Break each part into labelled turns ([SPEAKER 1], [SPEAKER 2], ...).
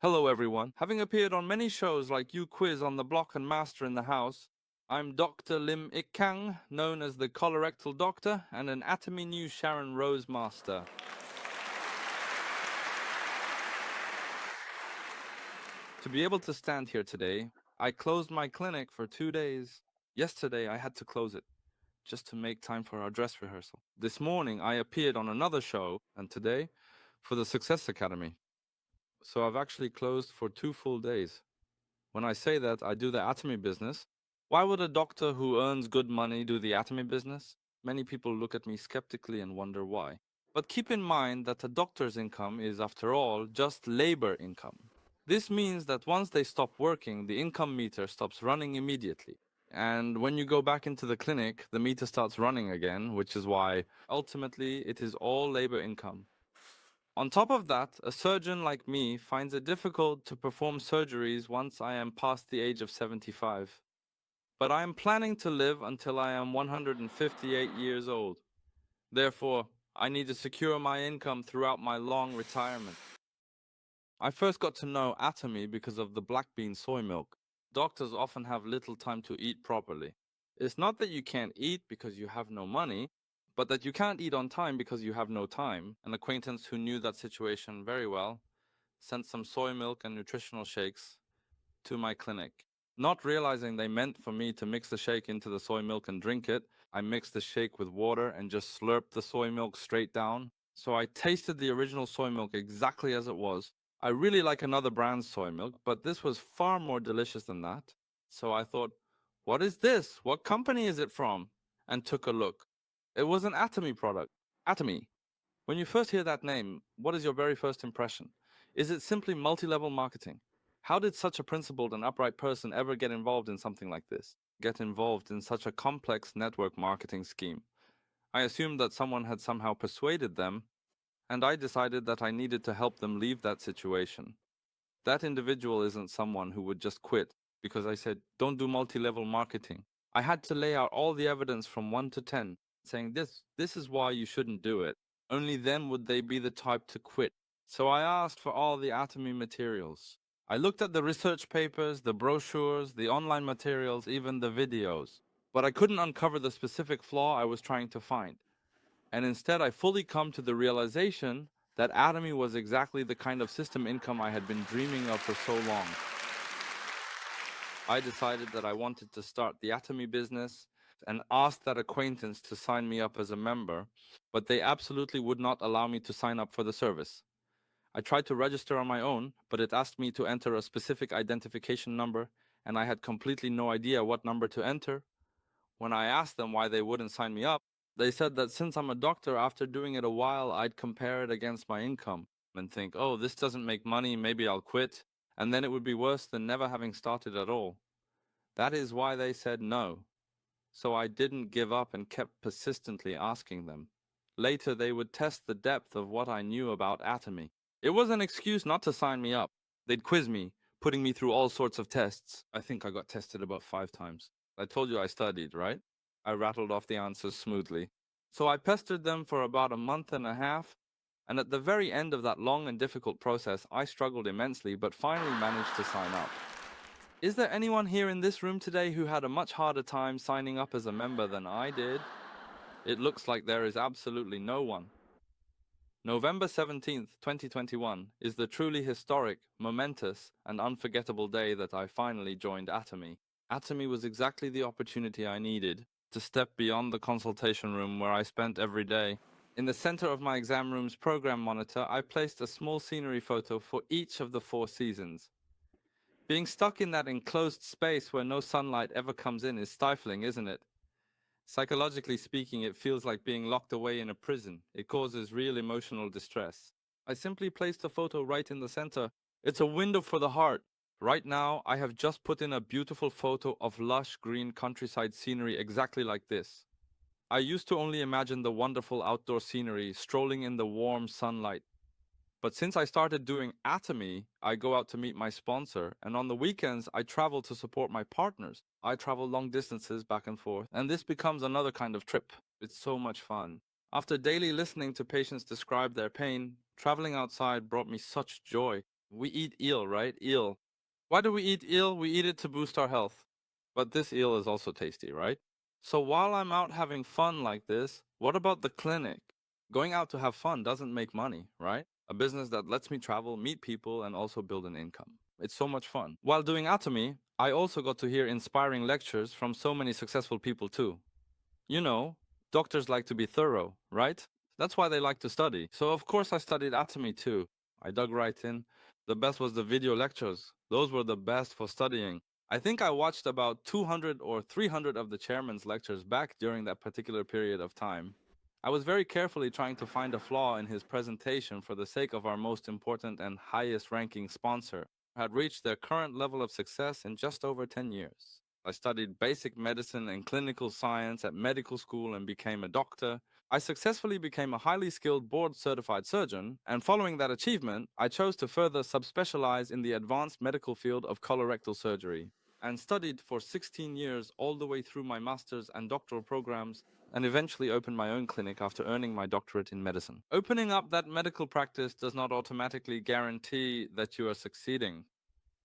[SPEAKER 1] Hello everyone. Having appeared on many shows like You Quiz on the Block and Master in the House, I'm Dr. Lim Ik Kang, known as the Colorectal Doctor and an Atomy News Sharon Rose Master. To be able to stand here today, I closed my clinic for 2 days. Yesterday I had to close it, just to make time for our dress rehearsal. This morning I appeared on another show, and today, for the Success Academy. So I've actually closed for 2 full days. When I say that I do the Atomy business, why would a doctor who earns good money do the Atomy business? Many people look at me skeptically and wonder why. But keep in mind that a doctor's income is, after all, just labor income. This means that once they stop working, the income meter stops running immediately. And when you go back into the clinic, the meter starts running again, which is why, ultimately, it is all labor income. On top of that, a surgeon like me finds it difficult to perform surgeries once I am past the age of 75. But I am planning to live until I am 158 years old. Therefore, I need to secure my income throughout my long retirement. I first got to know Atomy because of the black bean soy milk. Doctors often have little time to eat properly. It's not that you can't eat because you have no money, but that you can't eat on time because you have no time. An acquaintance who knew that situation very well sent some soy milk and nutritional shakes to my clinic. Not realizing they meant for me to mix the shake into the soy milk and drink it, I mixed the shake with water and just slurped the soy milk straight down. So I tasted the original soy milk exactly as it was. I really like another brand's soy milk, but this was far more delicious than that. So I thought, what is this? What company is it from? And took a look. It was an Atomy product. Atomy. When you first hear that name, what is your very first impression? Is it simply multi-level marketing? How did such a principled and upright person ever get involved in something like this? Get involved in such a complex network marketing scheme? I assumed that someone had somehow persuaded them, and I decided that I needed to help them leave that situation. That individual isn't someone who would just quit because I said, don't do multi-level marketing. I had to lay out all the evidence from 1 to 10, saying this is why you shouldn't do it. Only then would they be the type to quit. So I asked for all the Atomy materials. I looked at the research papers, the brochures, the online materials, even the videos. But I couldn't uncover the specific flaw I was trying to find. And instead, I fully come to the realization that Atomy was exactly the kind of system income I had been dreaming of for so long. I decided that I wanted to start the Atomy business and asked that acquaintance to sign me up as a member, but they absolutely would not allow me to sign up for the service. I tried to register on my own, but it asked me to enter a specific identification number, and I had completely no idea what number to enter. When I asked them why they wouldn't sign me up, they said that since I'm a doctor, after doing it a while, I'd compare it against my income and think, oh, this doesn't make money, maybe I'll quit, and then it would be worse than never having started at all. That is why they said no. So I didn't give up and kept persistently asking them. Later, they would test the depth of what I knew about Atomy. It was an excuse not to sign me up. They'd quiz me, putting me through all sorts of tests. I think I got tested about 5 times. I told you I studied, right? I rattled off the answers smoothly. So I pestered them for about a month and a half, and at the very end of that long and difficult process, I struggled immensely, but finally managed to sign up. Is there anyone here in this room today who had a much harder time signing up as a member than I did? It looks like there is absolutely no one. November 17th, 2021 is the truly historic, momentous, and unforgettable day that I finally joined Atomy. Atomy was exactly the opportunity I needed to step beyond the consultation room where I spent every day. In the center of my exam room's program monitor, I placed a small scenery photo for each of the 4 seasons. Being stuck in that enclosed space where no sunlight ever comes in is stifling, isn't it? Psychologically speaking, it feels like being locked away in a prison. It causes real emotional distress. I simply placed a photo right in the center. It's a window for the heart. Right now, I have just put in a beautiful photo of lush green countryside scenery exactly like this. I used to only imagine the wonderful outdoor scenery strolling in the warm sunlight. But since I started doing Atomy, I go out to meet my sponsor, and on the weekends, I travel to support my partners. I travel long distances back and forth, and this becomes another kind of trip. It's so much fun. After daily listening to patients describe their pain, traveling outside brought me such joy. We eat eel, right? Eel. Why do we eat eel? We eat it to boost our health. But this eel is also tasty, right? So while I'm out having fun like this, what about the clinic? Going out to have fun doesn't make money, right? A business that lets me travel, meet people, and also build an income. It's so much fun. While doing Atomy, I also got to hear inspiring lectures from so many successful people too. You know, doctors like to be thorough, right? That's why they like to study. So, of course, I studied Atomy too. I dug right in. The best was the video lectures. Those were the best for studying. I think I watched about 200 or 300 of the chairman's lectures back during that particular period of time. I was very carefully trying to find a flaw in his presentation for the sake of our most important and highest ranking sponsor, who had reached their current level of success in just over 10 years. I studied basic medicine and clinical science at medical school and became a doctor. I successfully became a highly skilled board certified surgeon, and following that achievement, I chose to further subspecialize in the advanced medical field of colorectal surgery and studied for 16 years all the way through my master's and doctoral programs and eventually opened my own clinic after earning my doctorate in medicine. Opening up that medical practice does not automatically guarantee that you are succeeding.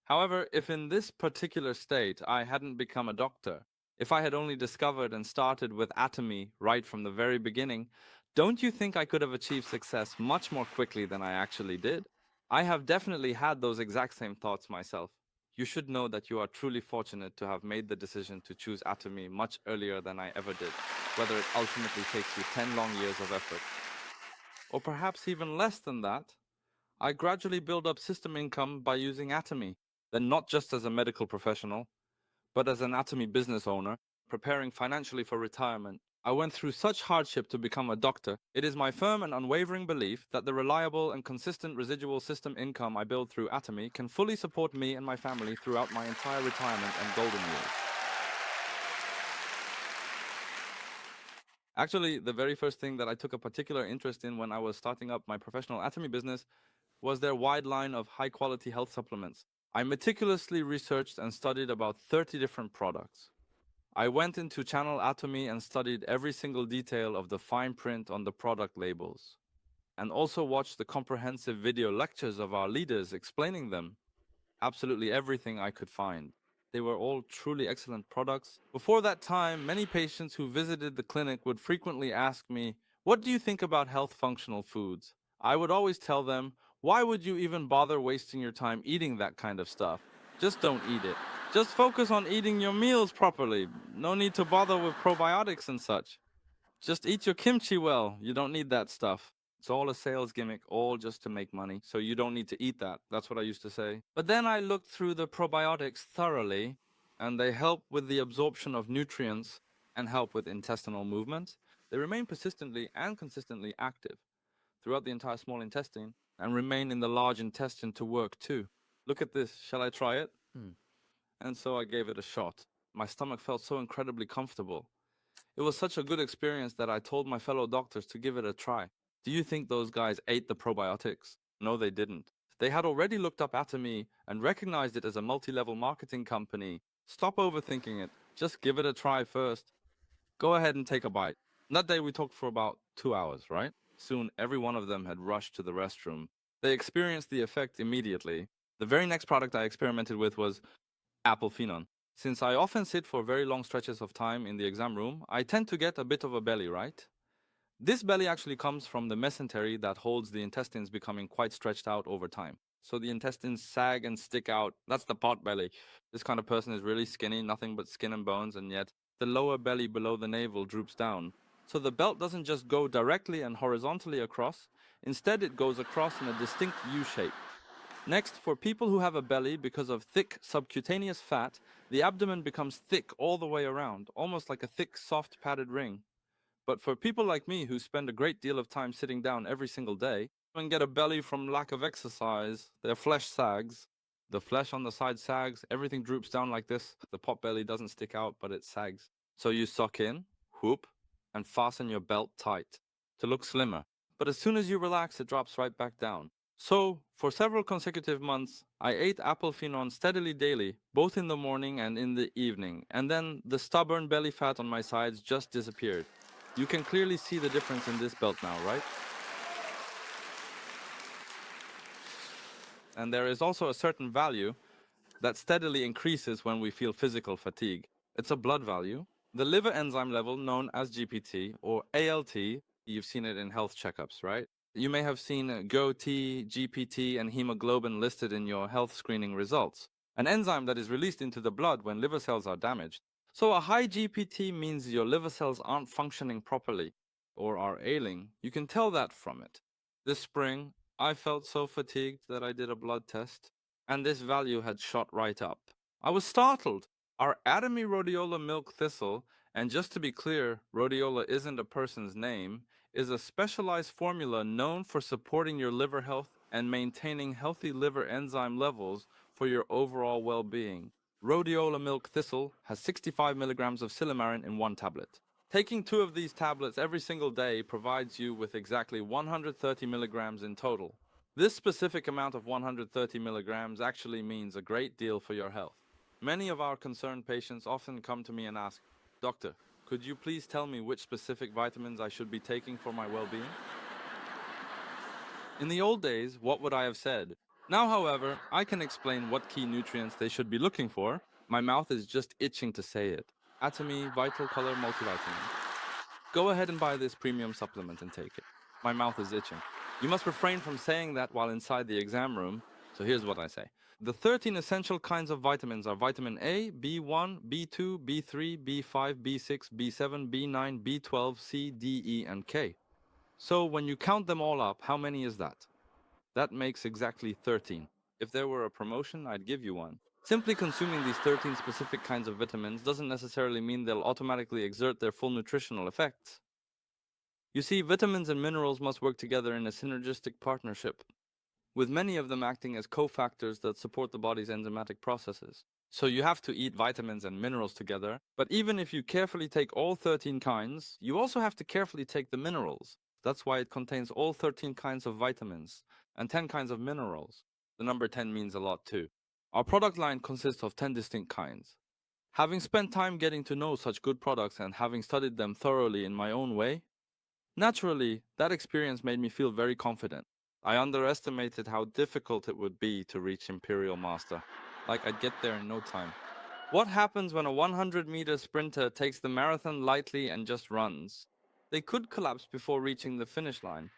[SPEAKER 1] However, if in this particular state I hadn't become a doctor, if I had only discovered and started with Atomy right from the very beginning, don't you think I could have achieved success much more quickly than I actually did? I have definitely had those exact same thoughts myself. You should know that you are truly fortunate to have made the decision to choose Atomy much earlier than I ever did, whether it ultimately takes you 10 long years of effort, or perhaps even less than that. I gradually build up system income by using Atomy, then not just as a medical professional, but as an Atomy business owner, preparing financially for retirement. I went through such hardship to become a doctor. It is my firm and unwavering belief that the reliable and consistent residual system income I build through Atomy can fully support me and my family throughout my entire retirement and golden years. Actually, the very first thing that I took a particular interest in when I was starting up my professional Atomy business was their wide line of high quality health supplements. I meticulously researched and studied about 30 different products. I went into Channel Atomy and studied every single detail of the fine print on the product labels, and also watched the comprehensive video lectures of our leaders explaining them. Absolutely everything I could find. They were all truly excellent products. Before that time, many patients who visited the clinic would frequently ask me, "What do you think about health functional foods?" I would always tell them, "Why would you even bother wasting your time eating that kind of stuff? Just don't eat it. Just focus on eating your meals properly. No need to bother with probiotics and such. Just eat your kimchi well. You don't need that stuff. It's all a sales gimmick, all just to make money. So you don't need to eat that." That's what I used to say. But then I looked through the probiotics thoroughly, and they help with the absorption of nutrients and help with intestinal movement. They remain persistently and consistently active throughout the entire small intestine and remain in the large intestine to work too. Look at this. Shall I try it? And so I gave it a shot. My stomach felt so incredibly comfortable. It was such a good experience that I told my fellow doctors to give it a try. Do you think those guys ate the probiotics? No, they didn't. They had already looked up Atomy and recognized it as a multi-level marketing company. Stop overthinking it. Just give it a try first. Go ahead and take a bite. That day we talked for about 2 hours, right? Soon every one of them had rushed to the restroom. They experienced the effect immediately. The very next product I experimented with was Apple Phenon. Since I often sit for very long stretches of time in the exam room, I tend to get a bit of a belly, right? This belly actually comes from the mesentery that holds the intestines becoming quite stretched out over time. So the intestines sag and stick out. That's the pot belly. This kind of person is really skinny, nothing but skin and bones, and yet the lower belly below the navel droops down. So the belt doesn't just go directly and horizontally across, instead it goes across in a distinct U shape. Next, for people who have a belly because of thick subcutaneous fat, the abdomen becomes thick all the way around, almost like a thick, soft, padded ring. But for people like me who spend a great deal of time sitting down every single day and get a belly from lack of exercise, their flesh sags. The flesh on the side sags, everything droops down like this. The pot belly doesn't stick out, but it sags. So you suck in, whoop, and fasten your belt tight to look slimmer. But as soon as you relax, it drops right back down. So, for several consecutive months, I ate apple phenon steadily daily, both in the morning and in the evening, and then the stubborn belly fat on my sides just disappeared. You can clearly see the difference in this belt now, right? And there is also a certain value that steadily increases when we feel physical fatigue. It's a blood value. The liver enzyme level, known as GPT or ALT, you've seen it in health checkups, right? You may have seen GOT, GPT, and hemoglobin listed in your health screening results, an enzyme that is released into the blood when liver cells are damaged. So a high GPT means your liver cells aren't functioning properly or are ailing. You can tell that from it. This spring, I felt so fatigued that I did a blood test, and this value had shot right up. I was startled. Our Atomy rhodiola milk thistle, and just to be clear, rhodiola isn't a person's name, is a specialized formula known for supporting your liver health and maintaining healthy liver enzyme levels for your overall well-being. Rhodiola milk thistle has 65 milligrams of silymarin in one tablet. Taking 2 of these tablets every single day provides you with exactly 130 milligrams in total. This specific amount of 130 milligrams actually means a great deal for your health. Many of our concerned patients often come to me and ask, "Doctor, could you please tell me which specific vitamins I should be taking for my well-being?" In the old days, what would I have said? Now, however, I can explain what key nutrients they should be looking for. My mouth is just itching to say it. Atomy Vital Color Multivitamin. Go ahead and buy this premium supplement and take it. My mouth is itching. You must refrain from saying that while inside the exam room, so here's what I say. The 13 essential kinds of vitamins are vitamin A, B1, B2, B3, B5, B6, B7, B9, B12, C, D, E, and K. So when you count them all up, how many is that? That makes exactly 13. If there were a promotion, I'd give you one. Simply consuming these 13 specific kinds of vitamins doesn't necessarily mean they'll automatically exert their full nutritional effects. You see, vitamins and minerals must work together in a synergistic partnership, with many of them acting as cofactors that support the body's enzymatic processes. So you have to eat vitamins and minerals together, but even if you carefully take all 13 kinds, you also have to carefully take the minerals. That's why it contains all 13 kinds of vitamins and 10 kinds of minerals. The number 10 means a lot too. Our product line consists of 10 distinct kinds. Having spent time getting to know such good products and having studied them thoroughly in my own way, naturally, that experience made me feel very confident. I underestimated how difficult it would be to reach Imperial Master. Like I'd get there in no time. What happens when a 100-meter sprinter takes the marathon lightly and just runs? They could collapse before reaching the finish line.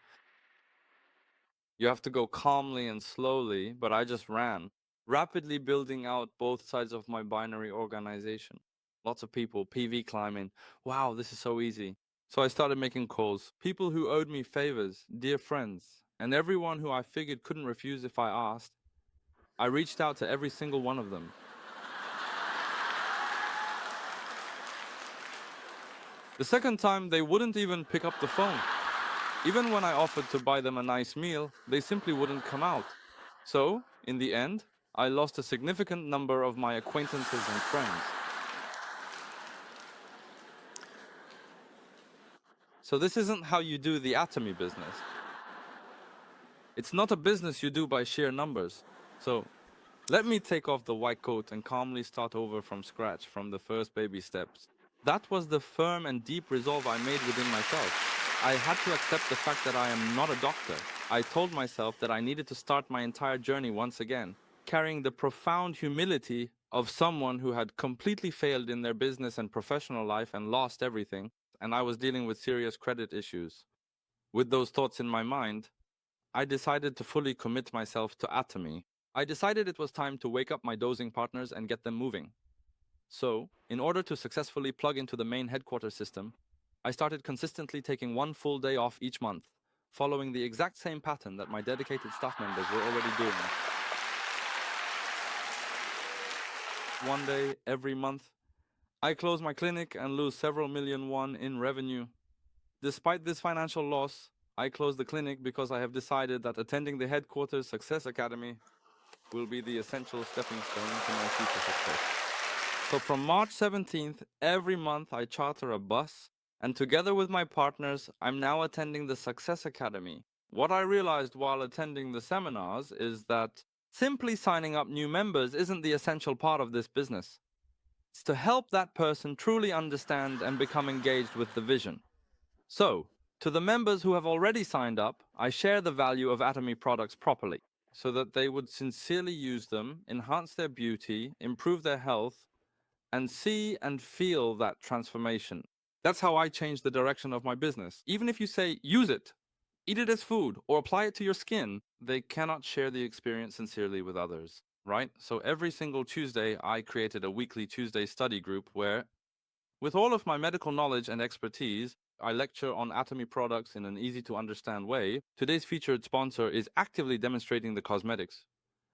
[SPEAKER 1] You have to go calmly and slowly, but I just ran, rapidly building out both sides of my binary organization. Lots of people PV climbing. Wow, this is so easy. So I started making calls. People who owed me favors, dear friends, and everyone who I figured couldn't refuse if I asked. I reached out to every single one of them. The second time, they wouldn't even pick up the phone. Even when I offered to buy them a nice meal, they simply wouldn't come out. So, in the end, I lost a significant number of my acquaintances and friends. So this isn't how you do the Atomy business. It's not a business you do by sheer numbers. So let me take off the white coat and calmly start over from scratch from the first baby steps. That was the firm and deep resolve I made within myself. I had to accept the fact that I am not a doctor. I told myself that I needed to start my entire journey once again, carrying the profound humility of someone who had completely failed in their business and professional life and lost everything, and I was dealing with serious credit issues. With those thoughts in my mind, I decided to fully commit myself to Atomy. I decided it was time to wake up my dozing partners and get them moving. So, in order to successfully plug into the main headquarters system, I started consistently taking 1 full day off each month, following the exact same pattern that my dedicated staff members were already doing. 1 day every month, I close my clinic and lose several million won in revenue. Despite this financial loss, I closed the clinic because I have decided that attending the headquarters Success Academy will be the essential stepping stone to my future success. So from March 17th, every month I charter a bus, and together with my partners, I'm now attending the Success Academy. What I realized while attending the seminars is that simply signing up new members isn't the essential part of this business. It's to help that person truly understand and become engaged with the vision. So, to the members who have already signed up, I share the value of Atomy products properly. so that they would sincerely use them, enhance their beauty, improve their health, and see and feel that transformation. That's how I changed the direction of my business. Even if you say, use it, eat it as food, or apply it to your skin, they cannot share the experience sincerely with others, right? So every single Tuesday, I created a weekly Tuesday study group where, with all of my medical knowledge and expertise, I lecture on Atomy products in an easy to understand way. Today's featured sponsor is actively demonstrating the cosmetics,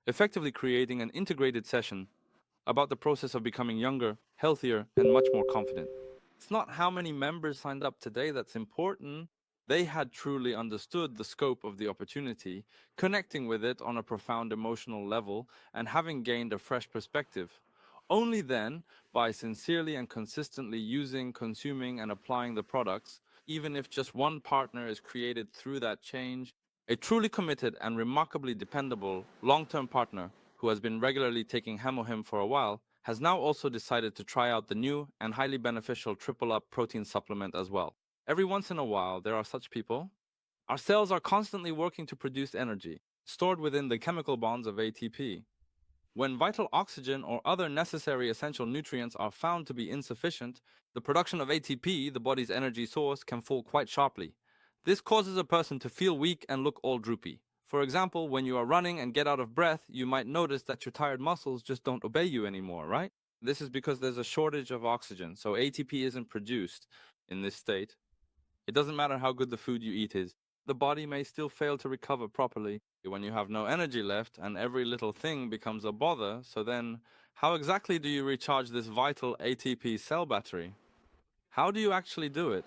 [SPEAKER 1] effectively creating an integrated session about the process of becoming younger, healthier, and much more confident. It's not how many members signed up today that's important. They had truly understood the scope of the opportunity, connecting with it on a profound emotional level, and having gained a fresh perspective. Only then, by sincerely and consistently using, consuming, and applying the products, even if just one partner is created through that change, a truly committed and remarkably dependable long-term partner who has been regularly taking Hemohim for a while, has now also decided to try out the new and highly beneficial Triple Up protein supplement as well. Every once in a while, there are such people. Our cells are constantly working to produce energy, stored within the chemical bonds of ATP. When vital oxygen or other necessary essential nutrients are found to be insufficient, the production of ATP, the body's energy source, can fall quite sharply. This causes a person to feel weak and look all droopy. For example, when you are running and get out of breath, you might notice that your tired muscles just don't obey you anymore, right? This is because there's a shortage of oxygen, so ATP isn't produced in this state. It doesn't matter how good the food you eat is. The body may still fail to recover properly when you have no energy left and every little thing becomes a bother. So then, how exactly do you recharge this vital ATP cell battery? How do you actually do it?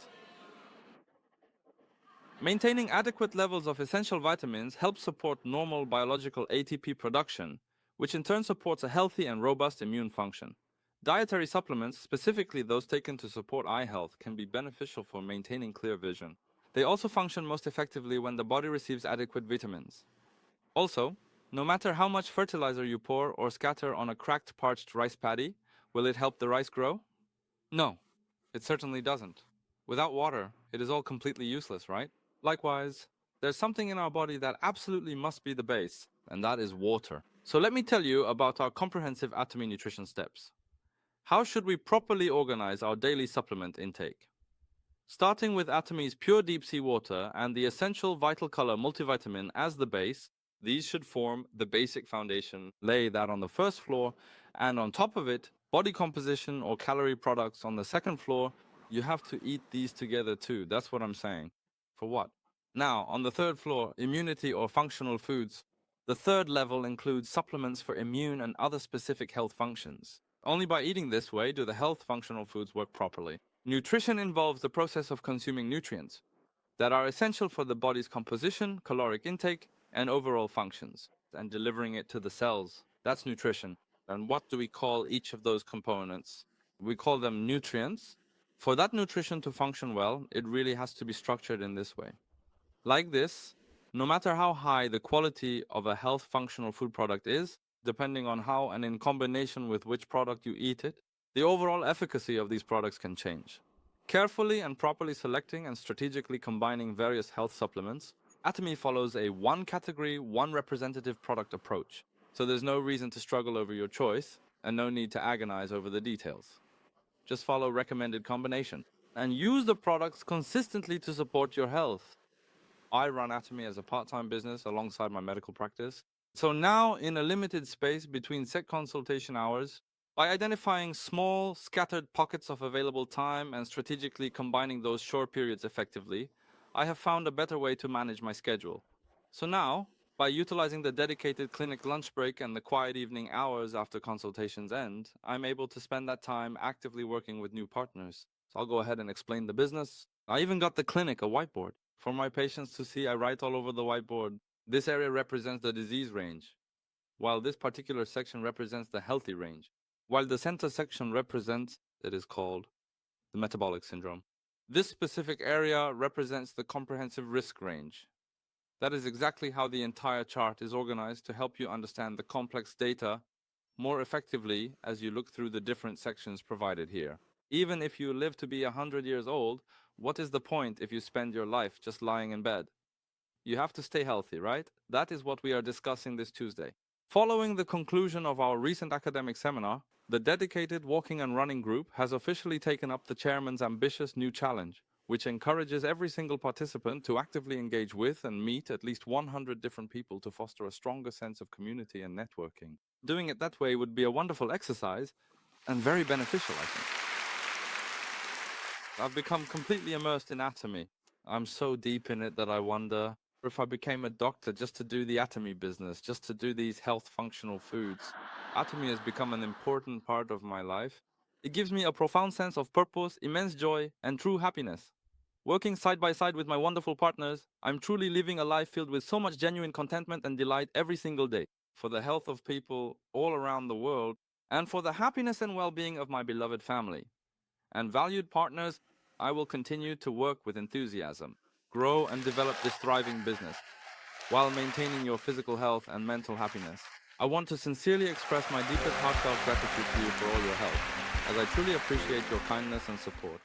[SPEAKER 1] Maintaining adequate levels of essential vitamins helps support normal biological ATP production, which in turn supports a healthy and robust immune function. Dietary supplements, specifically those taken to support eye health, can be beneficial for maintaining clear vision. They also function most effectively when the body receives adequate vitamins. Also, no matter how much fertilizer you pour or scatter on a cracked parched rice paddy, will it help the rice grow? No, it certainly doesn't. Without water, it is all completely useless, right? Likewise, there's something in our body that absolutely must be the base, and that is water. So let me tell you about our comprehensive Atomy nutrition steps. How should we properly organize our daily supplement intake? Starting with Atomy's pure deep sea water and the essential vital color multivitamin as the base, these should form the basic foundation. Lay that on the first floor, and on top of it, body composition or calorie products on the second floor. You have to eat these together too. That's what I'm saying. For what? Now, on the third floor, immunity or functional foods. The third level includes supplements for immune and other specific health functions. Only by eating this way do the health functional foods work properly. Nutrition involves the process of consuming nutrients that are essential for the body's composition, caloric intake, and overall functions, and delivering it to the cells. That's nutrition. And what do we call each of those components? We call them nutrients. For that nutrition to function well, it really has to be structured in this way. Like this, no matter how high the quality of a health functional food product is, depending on how and in combination with which product you eat it, the overall efficacy of these products can change. Carefully and properly selecting and strategically combining various health supplements, Atomy follows a one category, one representative product approach. So there's no reason to struggle over your choice and no need to agonize over the details. Just follow recommended combination and use the products consistently to support your health. I run Atomy as a part-time business alongside my medical practice. So now, in a limited space between set consultation hours, by identifying small, scattered pockets of available time and strategically combining those short periods effectively, I have found a better way to manage my schedule. So now, by utilizing the dedicated clinic lunch break and the quiet evening hours after consultations end, I'm able to spend that time actively working with new partners. So I'll go ahead and explain the business. I even got the clinic a whiteboard. For my patients to see, I write all over the whiteboard. This area represents the disease range, while this particular section represents the healthy range, while the center section represents, it is called, the metabolic syndrome. This specific area represents the comprehensive risk range. That is exactly how the entire chart is organized to help you understand the complex data more effectively as you look through the different sections provided here. Even if you live to be 100 years old, what is the point if you spend your life just lying in bed? you have to stay healthy, right? That is what we are discussing this Tuesday. Following the conclusion of our recent academic seminar, the dedicated walking and running group has officially taken up the chairman's ambitious new challenge, which encourages every single participant to actively engage with and meet at least 100 different people to foster a stronger sense of community and networking. Doing it that way would be a wonderful exercise and very beneficial, I think. I've become completely immersed in Atomy. I'm so deep in it that I wonder if I became a doctor just to do the Atomy business, just to do these health functional foods. Atomy has become an important part of my life. It gives me a profound sense of purpose, immense joy, and true happiness. Working side by side with my wonderful partners, I'm truly living a life filled with so much genuine contentment and delight every single day for the health of people all around the world and for the happiness and well-being of my beloved family. And valued partners, I will continue to work with enthusiasm, grow and develop this thriving business, while maintaining your physical health and mental happiness. I want to sincerely express my deepest heartfelt gratitude to you for all your help, as I truly appreciate your kindness and support.